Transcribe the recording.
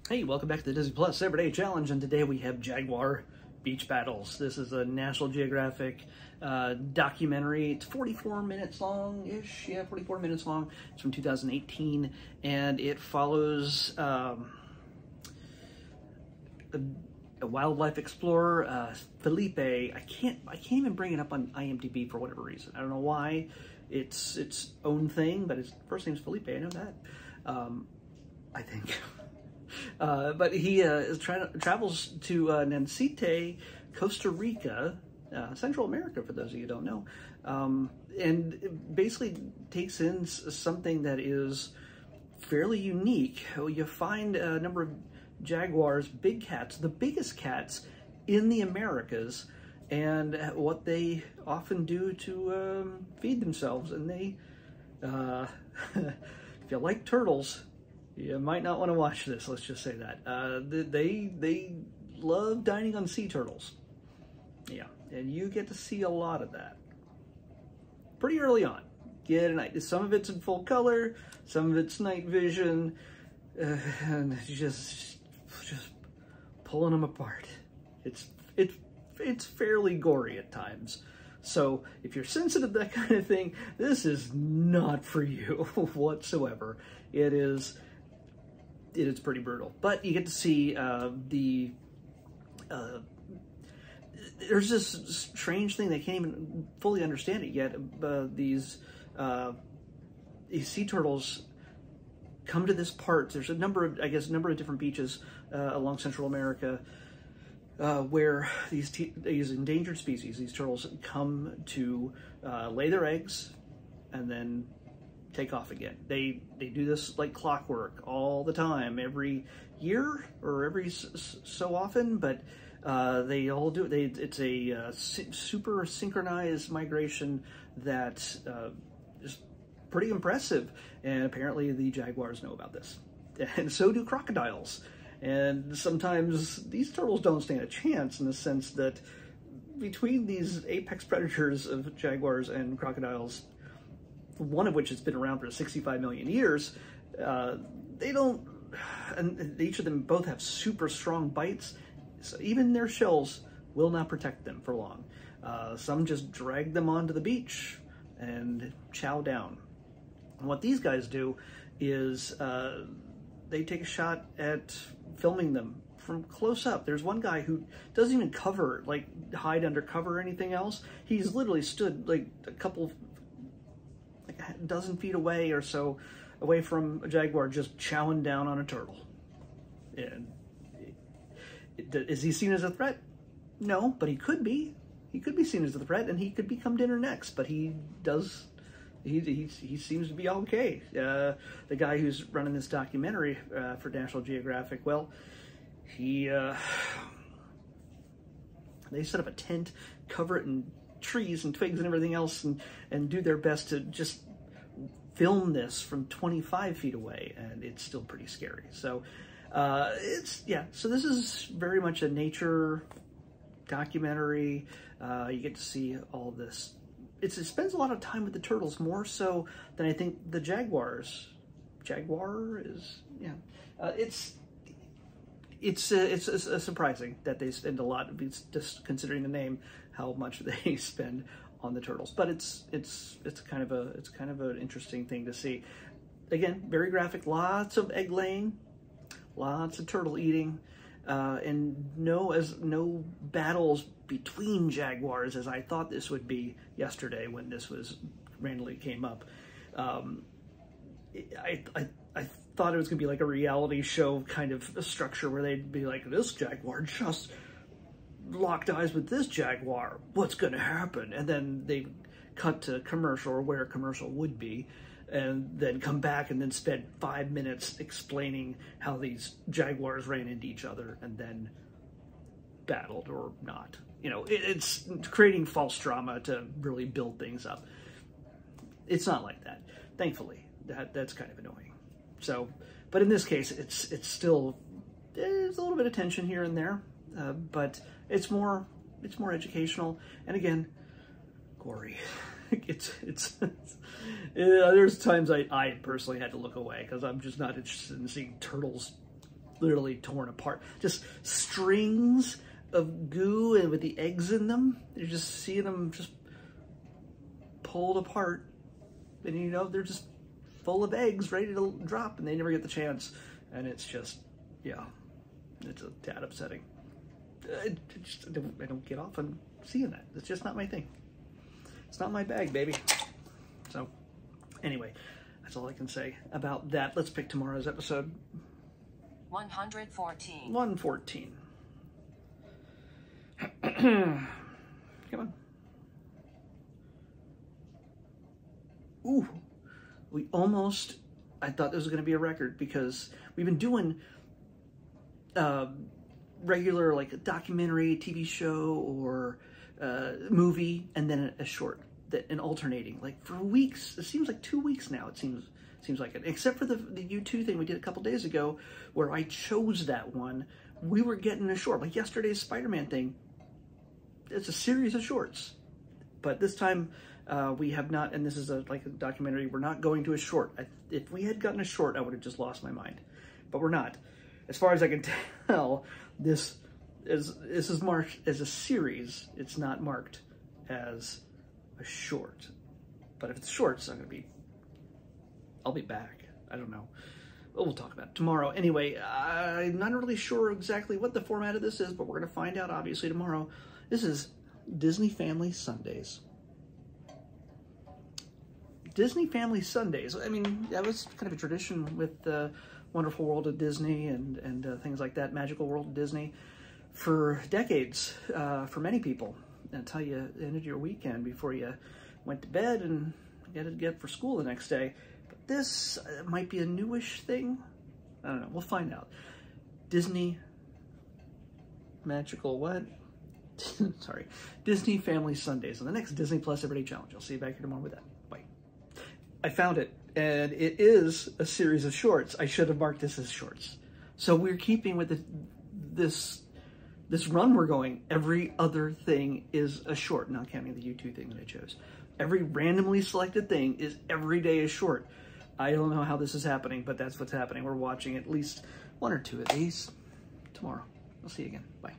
Hey, welcome back to the Disney Plus Everyday Challenge, and today we have Jaguar Beach Battles. This is a National Geographic documentary. It's 44 minutes long-ish, yeah, 44 minutes long. It's from 2018, and it follows a wildlife explorer, Felipe. I can't even bring it up on IMDb for whatever reason. I don't know why. It's its own thing, but his first name's Felipe. I know that. I think. But he travels to Nancite, Costa Rica, Central America, for those of you who don't know, and basically takes in something that is fairly unique. You find a number of jaguars, big cats, the biggest cats in the Americas, and what they often do to feed themselves. And they, if you like turtles, you might not want to watch this, let's just say that. They love dining on sea turtles. Yeah, and you get to see a lot of that pretty early on. Some of it's in full color, some of it's night vision, and just pulling them apart. It's fairly gory at times. So if you're sensitive to that kind of thing, this is not for you whatsoever. It is pretty brutal, but you get to see there's this strange thing, they can't even fully understand it yet. These sea turtles come to this part. There's a number of different beaches along Central America where these endangered species, these turtles, come to lay their eggs and then take off again. They do this like clockwork all the time, every year or every so often, but they all do it. It's a super synchronized migration that is pretty impressive, and apparently the jaguars know about this, and so do crocodiles. And sometimes these turtles don't stand a chance, in the sense that between these apex predators of jaguars and crocodiles, one of which has been around for 65 million years, they don't, and each of them both have super strong bites, so even their shells will not protect them for long. Some just drag them onto the beach and chow down. And what these guys do is they take a shot at filming them from close up. There's one guy who doesn't even hide under cover or anything else. He's literally stood like a dozen feet away or so away from a jaguar, just chowing down on a turtle. And is he seen as a threat? No, but he could be. He could be seen as a threat, and he could become dinner next. But he seems to be okay. The guy who's running this documentary for National Geographic, well, they set up a tent, cover it in trees and twigs and everything else, and do their best to just film this from 25 feet away, and it's still pretty scary. So so this is very much a nature documentary. You get to see all this. It spends a lot of time with the turtles, more so than I think the jaguars. Jaguar is, yeah. It's surprising that they spend a lot, just considering the name, how much they spend on the turtles. But it's kind of an interesting thing to see. Again, very graphic, lots of egg laying, lots of turtle eating, and no battles between jaguars as I thought this would be yesterday when this was randomly came up. I thought it was gonna be like a reality show kind of a structure where they'd be like, this jaguar just locked eyes with this jaguar, what's gonna happen? And then they cut to commercial, or where a commercial would be, and then come back and then spend 5 minutes explaining how these jaguars ran into each other and then battled or not. You know, it's creating false drama to really build things up. It's not like that, thankfully. That's kind of annoying. So, but in this case, it's still, there's a little bit of tension here and there, but it's more educational, and again, gory. There's times I personally had to look away because I'm just not interested in seeing turtles literally torn apart. Just strings of goo and with the eggs in them. You're just seeing them just pulled apart. And you know, they're just full of eggs ready to drop and they never get the chance. And it's just, yeah, it's a tad upsetting. I don't get off on seeing that. It's just not my thing. It's not my bag, baby. So anyway, that's all I can say about that. Let's pick tomorrow's episode. 114. 114. Come on. Ooh, we almost, I thought this was going to be a record because we've been doing regular like a documentary, TV show, or movie, and then a short, and alternating like for weeks. It seems like 2 weeks now. It seems like it, except for the U2 thing we did a couple days ago, where I chose that one. We were getting a short, like yesterday's Spider-Man thing. It's a series of shorts, but this time we have not. And this is like a documentary. We're not going to a short. If we had gotten a short, I would have just lost my mind, but we're not. As far as I can tell, this is marked as a series. It's not marked as a short. But if it's shorts, I'll be back. I don't know. We'll talk about it tomorrow. Anyway, I'm not really sure exactly what the format of this is, but we're going to find out obviously tomorrow. This is Disney Family Sundays. Disney Family Sundays. I mean, that was kind of a tradition with Wonderful World of Disney and things like that, Magical World of Disney, for decades, for many people, until you ended your weekend before you went to bed and had to get up for school the next day. But this might be a newish thing. I don't know. We'll find out. Disney Magical what? Sorry. Disney Family Sundays on the next Disney Plus Everyday Challenge. I'll see you back here tomorrow with that. Bye. I found it, and it is a series of shorts. I should have marked this as shorts. So we're keeping with this run we're going. Every other thing is a short, not counting the U2 thing that I chose. Every randomly selected thing is every day a short. I don't know how this is happening, but that's what's happening. We're watching at least one or two of these tomorrow. I'll see you again. Bye.